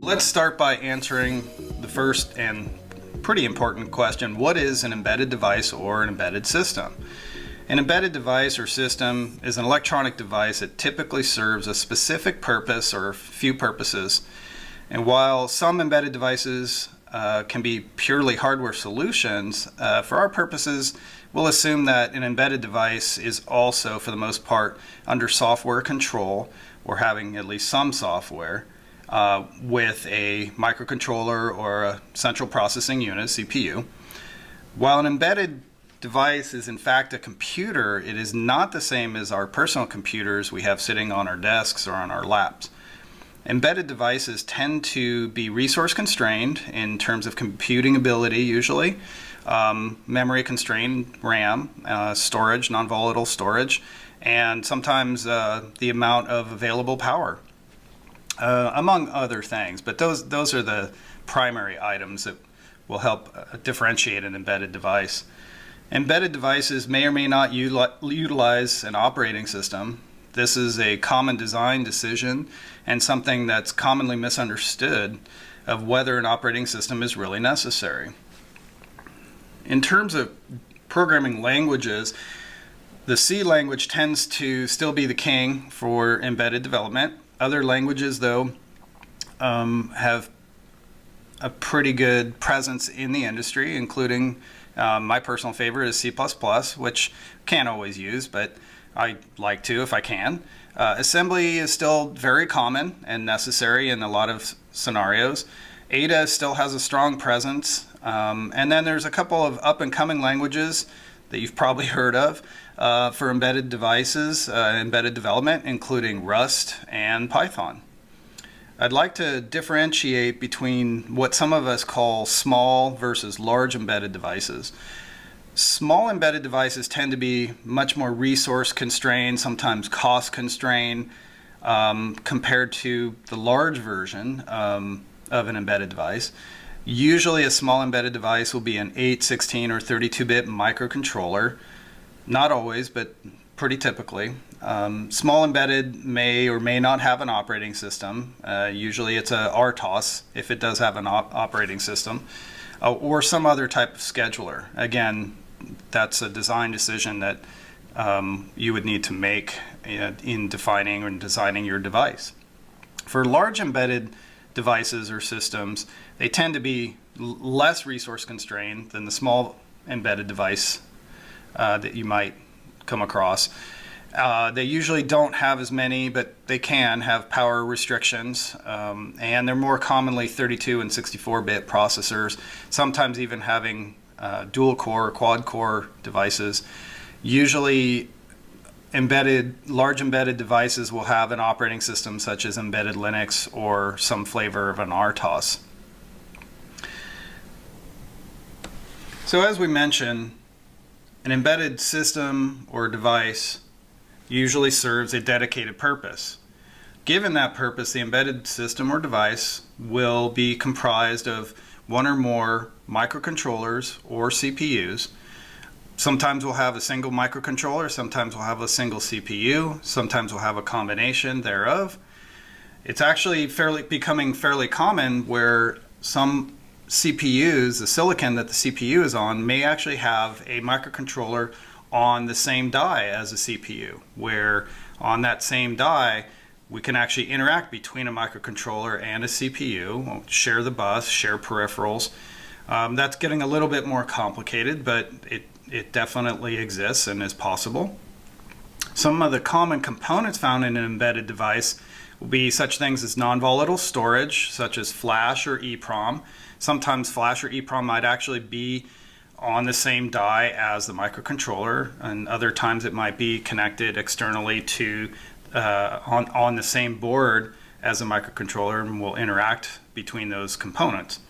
Let's start by answering the first and pretty important question: what is an embedded device or an embedded system? An embedded device or system is an electronic device that typically serves a specific purpose or a few purposes. And while some embedded devices can be purely hardware solutions, for our purposes, we'll assume that an embedded device is also, for the most part, under software control or having at least some software with a microcontroller or a central processing unit, CPU. While an embedded device is in fact a computer, it is not the same as our personal computers we have sitting on our desks or on our laps. Embedded devices tend to be resource constrained in terms of computing ability, usually, memory constrained, RAM, storage, non-volatile storage, and sometimes the amount of available power, among other things. But those are the primary items that will help differentiate an embedded device. Embedded devices may or may not utilize an operating system. This is a common design decision and something that's commonly misunderstood of whether an operating system is really necessary. In terms of programming languages, the C language tends to still be the king for embedded development. Other languages, though, have a pretty good presence in the industry, including my personal favorite is C++, which can't always use, but I like to if I can. Assembly is still very common and necessary in a lot of scenarios. Ada still has a strong presence. And then there's a couple of up-and-coming languages that you've probably heard of for embedded devices, embedded development, including Rust and Python. I'd like to differentiate between what some of us call small versus large embedded devices. Small embedded devices tend to be much more resource constrained, sometimes cost constrained, compared to the large version of an embedded device. Usually a small embedded device will be an 8, 16, or 32-bit microcontroller. Not always, but pretty typically. Small embedded may or may not have an operating system. Usually it's a RTOS if it does have an operating system, or some other type of scheduler. Again, that's a design decision that you would need to make in defining or designing your device. For large embedded devices or systems, they tend to be less resource constrained than the small embedded device that you might come across. They usually don't have as many, but they can have power restrictions, and they're more commonly 32 and 64-bit processors, sometimes even having dual core or quad core devices. Usually large embedded devices will have an operating system such as embedded Linux or some flavor of an RTOS. So as we mentioned, an embedded system or device usually serves a dedicated purpose. Given that purpose, the embedded system or device will be comprised of one or more microcontrollers or CPUs. Sometimes we'll have a single microcontroller, sometimes we'll have a single CPU, sometimes we'll have a combination thereof. It's actually becoming fairly common where some CPUs, the silicon that the CPU is on, may actually have a microcontroller on the same die as a CPU, where on that same die we can actually interact between a microcontroller and a CPU, share the bus, share peripherals. That's getting a little bit more complicated, but it definitely exists and is possible. Some of the common components found in an embedded device will be such things as non-volatile storage, such as flash or EEPROM. Sometimes flash or EEPROM might actually be on the same die as the microcontroller, and other times it might be connected externally to on the same board as a microcontroller and will interact between those components.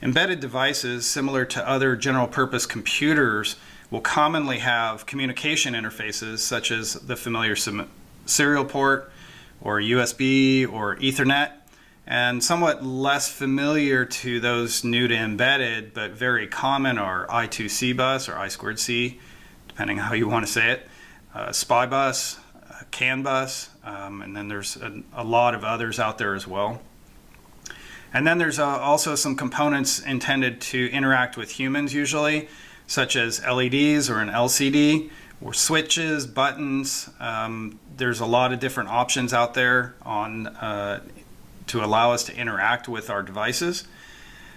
Embedded devices, similar to other general purpose computers, will commonly have communication interfaces such as the familiar serial port or USB or Ethernet, and somewhat less familiar to those new to embedded but very common are I2C bus or I2C, depending on how you want to say it, SPI bus, CAN bus, and then there's a lot of others out there as well. And then there's also some components intended to interact with humans usually, such as LEDs or an LCD, or switches, buttons. There's a lot of different options out there to allow us to interact with our devices.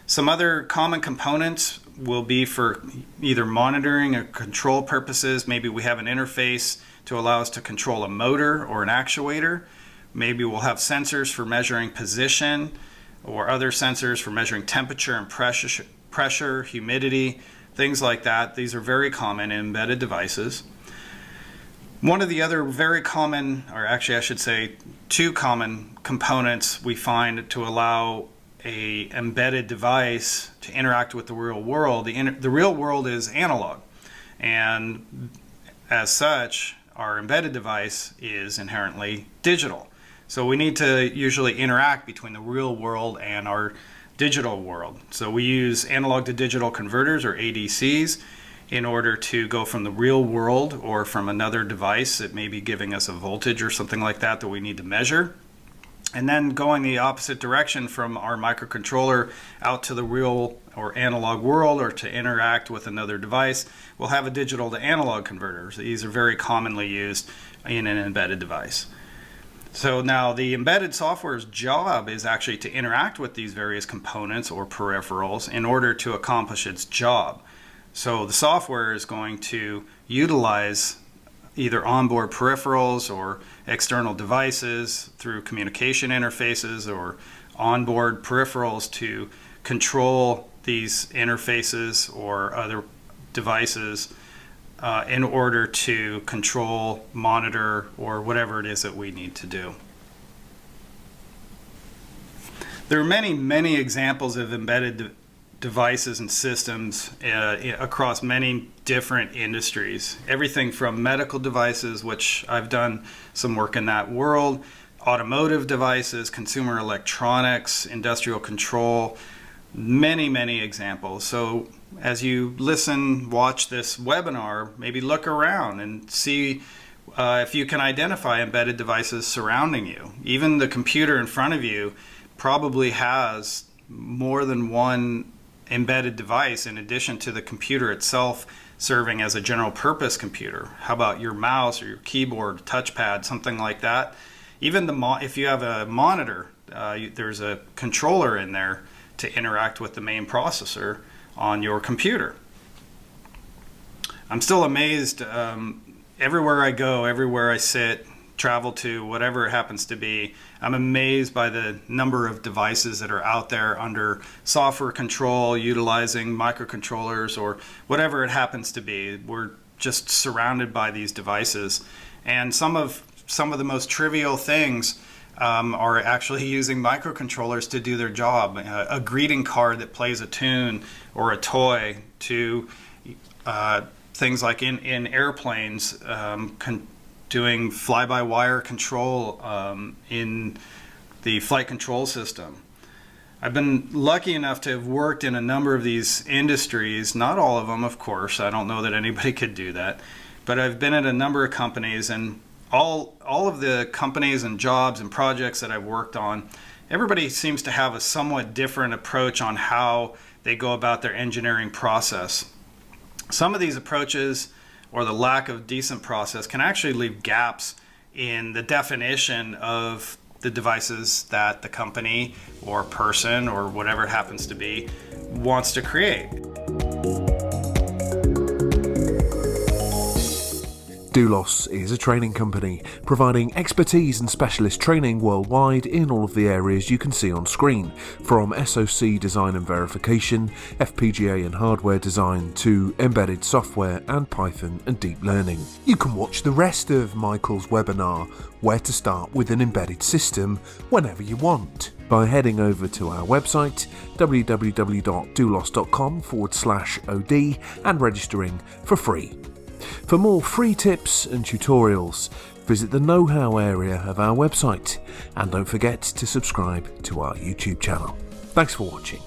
Some other common components will be for either monitoring or control purposes. Maybe we have an interface to allow us to control a motor or an actuator. Maybe we'll have sensors for measuring position, or other sensors for measuring temperature and pressure, humidity, things like that. These are very common in embedded devices. One of the other very common, or actually I should say two common components we find to allow a embedded device to interact with the real world. The real world is analog, and as such our embedded device is inherently digital. So we need to usually interact between the real world and our digital world. So we use analog to digital converters, or ADCs, in order to go from the real world or from another device that may be giving us a voltage or something like that that we need to measure, and then going the opposite direction from our microcontroller out to the real or analog world, or to interact with another device. We'll have a digital to analog converter. So these are very commonly used in an embedded device. So now the embedded software's job is actually to interact with these various components or peripherals in order to accomplish its job. So the software is going to utilize either onboard peripherals or external devices through communication interfaces, or onboard peripherals to control these interfaces or other devices in order to control, monitor, or whatever it is that we need to do. There are many examples of embedded devices and systems across many different industries. Everything from medical devices, which I've done some work in that world, automotive devices, consumer electronics, industrial control, many examples. So as you listen, watch this webinar, maybe look around and see if you can identify embedded devices surrounding you. Even the computer in front of you probably has more than one embedded device in addition to the computer itself serving as a general purpose computer. How about your mouse or your keyboard, touchpad, something like that? Even if you have a monitor, there's a controller in there to interact with the main processor on your computer. I'm still amazed everywhere I go, everywhere I sit, travel to, whatever it happens to be, I'm amazed by the number of devices that are out there under software control, utilizing microcontrollers or whatever it happens to be. We're just surrounded by these devices, and some of the most trivial things are actually using microcontrollers to do their job. A greeting card that plays a tune, or a toy, to things like in airplanes, doing fly-by-wire control in the flight control system. I've been lucky enough to have worked in a number of these industries, not all of them, of course. I don't know that anybody could do that, but I've been at a number of companies, and all of the companies and jobs and projects that I've worked on, everybody seems to have a somewhat different approach on how they go about their engineering process. Some of these approaches, or the lack of decent process, can actually leave gaps in the definition of the devices that the company or person or whatever it happens to be wants to create. Doulos is a training company providing expertise and specialist training worldwide in all of the areas you can see on screen, from SoC design and verification, FPGA and hardware design, to embedded software and Python and deep learning. You can watch the rest of Michael's webinar, Where to Start with an Embedded System, whenever you want, by heading over to our website www.doulos.com/OD and registering for free. For more free tips and tutorials, visit the KnowHow area of our website, and don't forget to subscribe to our YouTube channel. Thanks for watching.